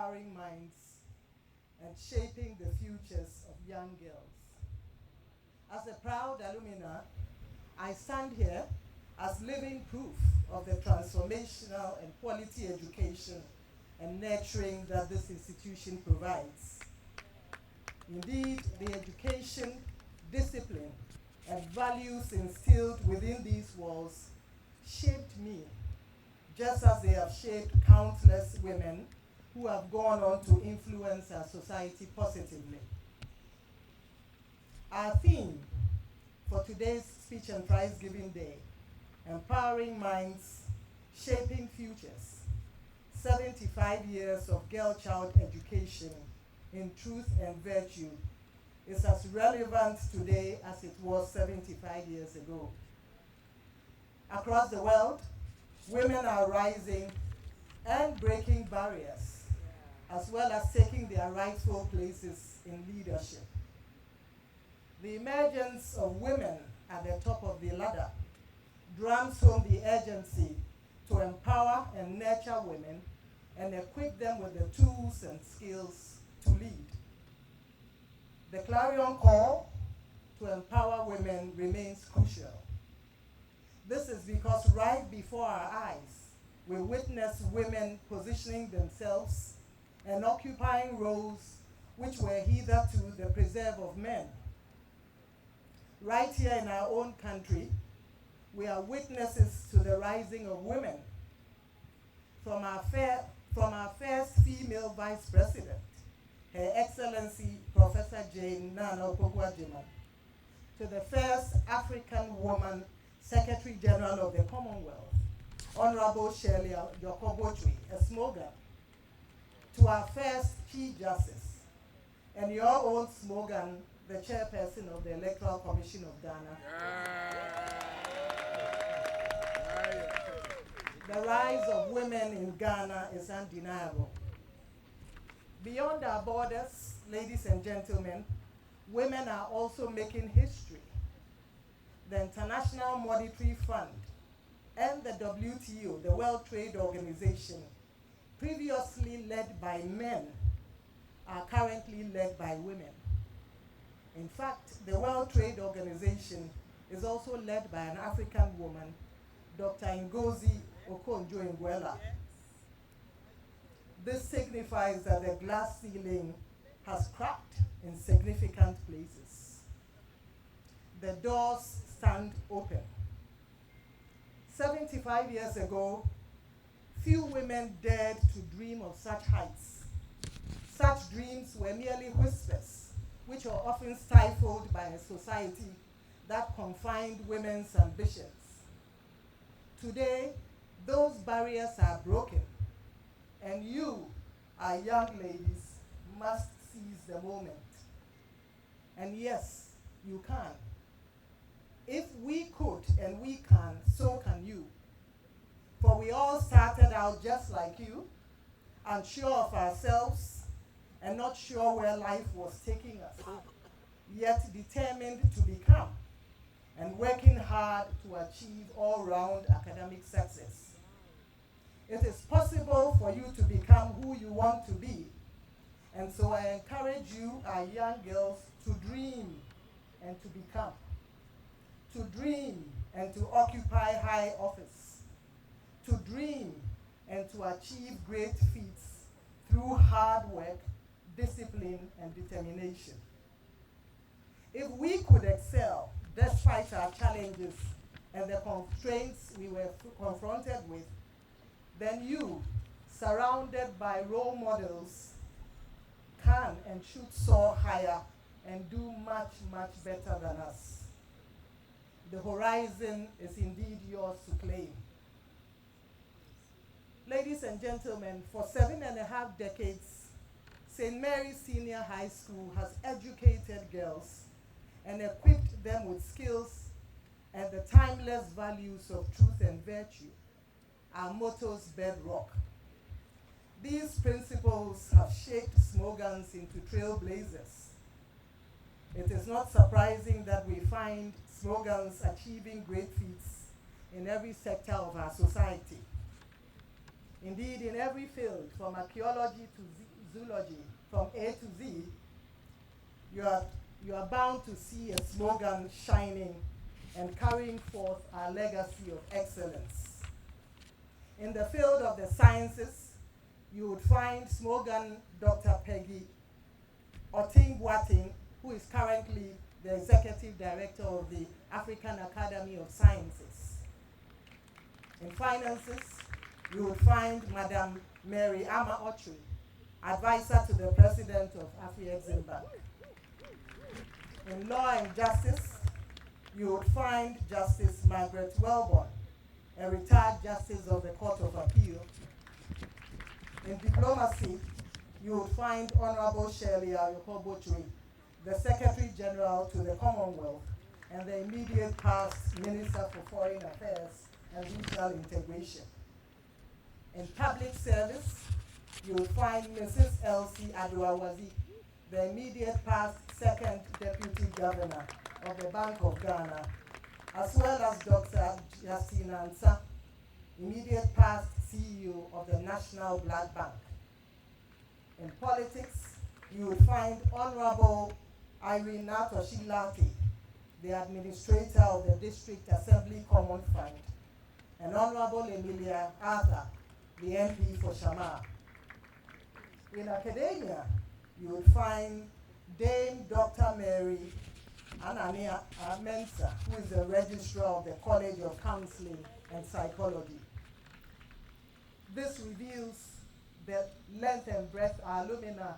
empowering minds and shaping the futures of young girls. As a proud alumna, I stand here as living proof of the transformational and quality education and nurturing that this institution provides. Indeed, the education, discipline, and values instilled within these walls shaped me, just as they have shaped countless women who have gone on to influence our society positively. Our theme for today's Speech and Prize Giving Day, Empowering Minds, Shaping Futures, 75 years of girl-child education in truth and virtue, is as relevant today as it was 75 years ago. Across the world, women are rising and breaking barriers, as well as taking their rightful places in leadership. The emergence of women at the top of the ladder drums home the urgency to empower and nurture women and equip them with the tools and skills to lead. The clarion call to empower women remains crucial. This is because right before our eyes, we witness women positioning themselves and occupying roles which were hitherto the preserve of men. Right here in our own country, we are witnesses to the rising of women. From our first female vice president, Her Excellency Professor Jane Nana Opoku-Agyeman, to the first African woman Secretary General of the Commonwealth, Honorable Shirley Yokobotwe, a slogan, to our first Chief Justice, and your own slogan, the chairperson of the Electoral Commission of Ghana. The rise of women in Ghana is undeniable. Beyond our borders, ladies and gentlemen, women are also making history. The International Monetary Fund and the WTO, the World Trade Organization, previously led by men, are currently led by women. In fact, the World Trade Organization is also led by an African woman, Dr. Ngozi Okonjo-Iweala. This signifies that the glass ceiling has cracked in significant places. The doors stand open. 75 years ago, few women dared to dream of such heights. Such dreams were merely whispers, which were often stifled by a society that confined women's ambitions. Today, those barriers are broken, and you, our young ladies, must seize the moment. And yes, you can. If we could and we can, so can you. For we all started out just like you, unsure of ourselves and not sure where life was taking us, yet determined to become and working hard to achieve all-round academic success. It is possible for you to become who you want to be, and so I encourage you, our young girls, to dream and to become. To dream and to occupy high office. To dream and to achieve great feats through hard work, discipline, and determination. If we could excel despite our challenges and the constraints we were confronted with, then you, surrounded by role models, can and should soar higher and do much, much better than us. The horizon is indeed yours to claim. Ladies and gentlemen, for 7.5 decades, St. Mary's Senior High School has educated girls and equipped them with skills and the timeless values of truth and virtue, our motto's bedrock. These principles have shaped slogans into trailblazers. It is not surprising that we find slogans achieving great feats in every sector of our society. Indeed, in every field, from archaeology to zoology from A to Z, you are bound to see a slogan shining and carrying forth our legacy of excellence. In the field of the sciences, you would find slogan Dr. Peggy Oting-Boateng, who is currently the Executive Director of the African Academy of Sciences. In finances, you would find Madam Mary Ama Otri, advisor to the President of Afrexim Bank. In law and justice, you would find Justice Margaret Welborn, a retired justice of the Court of Appeal. In diplomacy, you would find Honorable Shirley Ayoko-Botry, the Secretary General to the Commonwealth and the immediate past Minister for Foreign Affairs and Regional Integration. In public service, you will find Mrs. Elsie Aduawazi, the immediate past Second Deputy Governor of the Bank of Ghana, as well as Dr. Justina Ansah, immediate past CEO of the National Blood Bank. In politics, you will find Honorable Irene Natoshi-Lati, the Administrator of the District Assembly Common Fund, and Honorable Emilia Arthur, the MP for Shamar. In academia, you will find Dame Dr. Mary Anania Mensah, who is the Registrar of the College of Counseling and Psychology. This reveals the length and breadth our alumni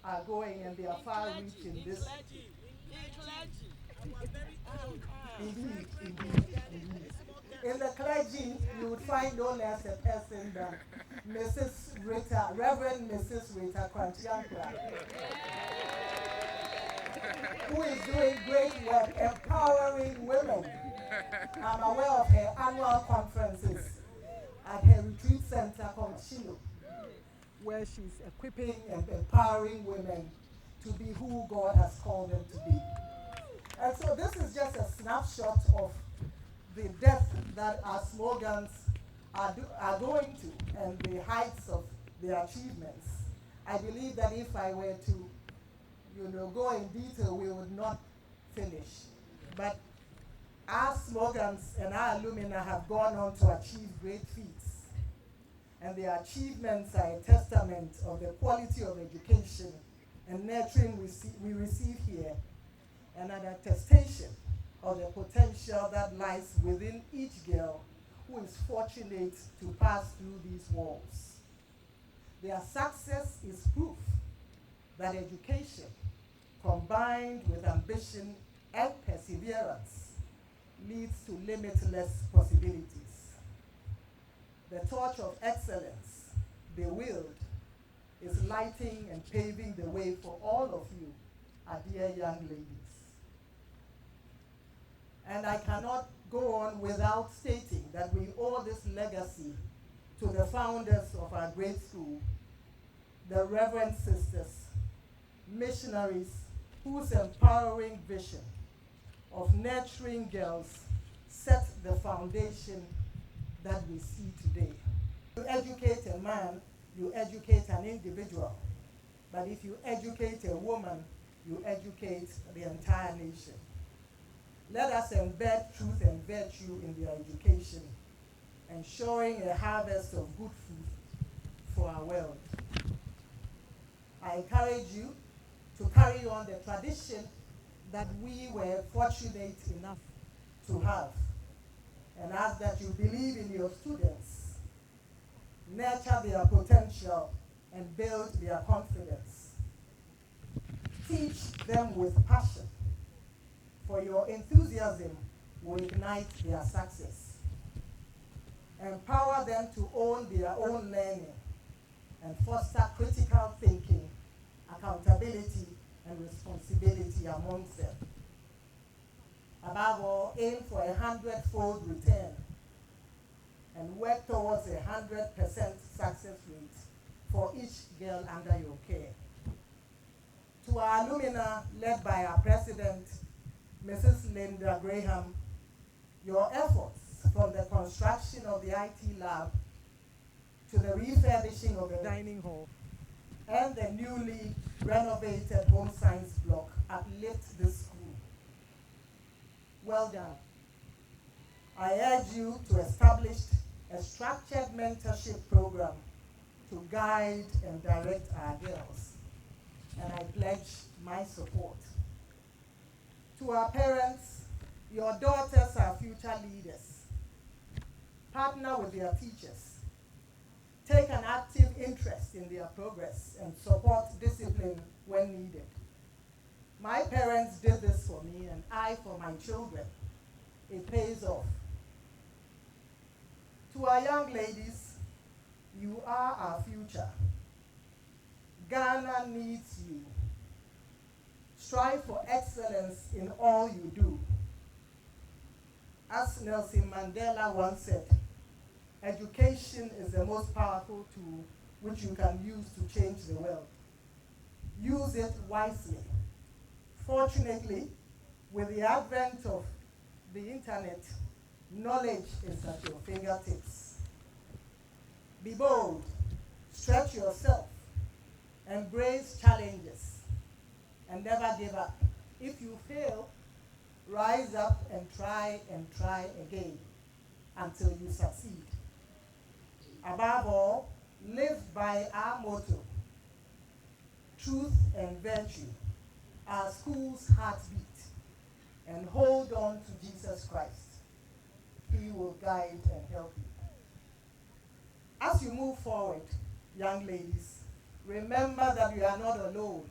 are going, and they are far-reaching this. Indeed. In the clergy, you would find no less a person than Mrs. Rita, Reverend Mrs. Rita Kwantiankra, who is doing great work empowering women. I'm aware of her annual conferences at her retreat center called Shiloh, where she's equipping and empowering women to be who God has called them to be. And so this is just a snapshot of the depth that our slogans are going to and the heights of their achievements. I believe that if I were to go in detail, we would not finish. But our slogans and our alumni have gone on to achieve great feats. And their achievements are a testament of the quality of education and nurturing we receive here, and an attestation of the potential that lies within each girl who is fortunate to pass through these walls. Their success is proof that education, combined with ambition and perseverance, leads to limitless possibilities. The torch of excellence, bewildered, is lighting and paving the way for all of you, our dear young ladies. And I cannot go on without stating that we owe this legacy to the founders of our great school, the Reverend Sisters, missionaries whose empowering vision of nurturing girls set the foundation that we see today. You educate a man, you educate an individual. But if you educate a woman, you educate the entire nation. Let us embed truth and virtue in their education, ensuring a harvest of good food for our world. I encourage you to carry on the tradition that we were fortunate enough to have, and ask that you believe in your students, nurture their potential, and build their confidence. Teach them with passion, for your enthusiasm will ignite their success. Empower them to own their own learning and foster critical thinking, accountability, and responsibility amongst them. Above all, aim for 100-fold return and work towards 100% success rate for each girl under your care. To our alumni, led by our president, Mrs. Linda Graham, your efforts from the construction of the IT lab to the refurbishing of the dining hall and the newly renovated home science block uplift this school. Well done. I urge you to establish a structured mentorship program to guide and direct our girls, and I pledge my support. To our parents, your daughters are future leaders. Partner with their teachers. Take an active interest in their progress and support discipline when needed. My parents did this for me, and I for my children. It pays off. To our young ladies, you are our future. Ghana needs you. Strive for excellence in all you do. As Nelson Mandela once said, education is the most powerful tool which you can use to change the world. Use it wisely. Fortunately, with the advent of the internet, knowledge is at your fingertips. Be bold, stretch yourself, embrace challenges, and never give up. If you fail, rise up and try again until you succeed. Above all, live by our motto, truth and virtue, our school's heartbeat, and hold on to Jesus Christ. He will guide and help you. As you move forward, young ladies, remember that you are not alone.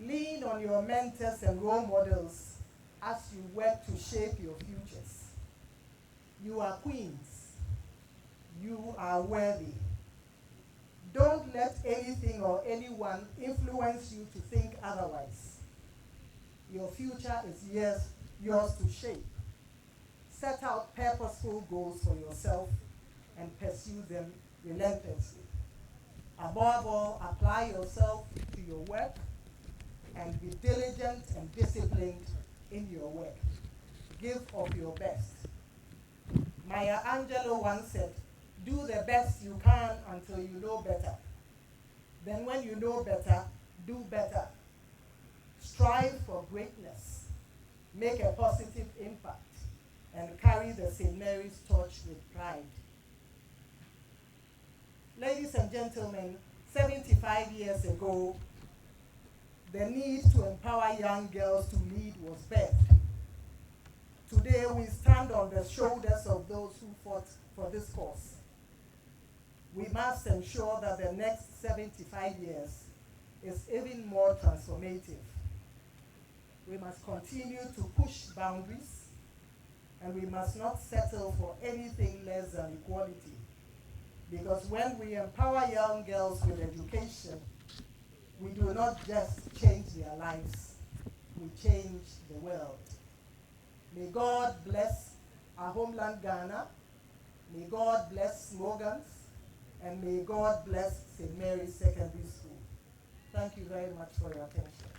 Lean on your mentors and role models as you work to shape your futures. You are queens. You are worthy. Don't let anything or anyone influence you to think otherwise. Your future is yours to shape. Set out purposeful goals for yourself and pursue them relentlessly. Above all, apply yourself to your work and be diligent and disciplined in your work. Give of your best. Maya Angelou once said, do the best you can until you know better. Then when you know better, do better. Strive for greatness. Make a positive impact and carry the St. Mary's torch with pride. Ladies and gentlemen, 75 years ago, the need to empower young girls to lead was birthed. Today, we stand on the shoulders of those who fought for this cause. We must ensure that the next 75 years is even more transformative. We must continue to push boundaries, and we must not settle for anything less than equality. Because when we empower young girls with education, we do not just change their lives, we change the world. May God bless our homeland Ghana, may God bless Morgans, and may God bless St. Mary's Secondary School. Thank you very much for your attention.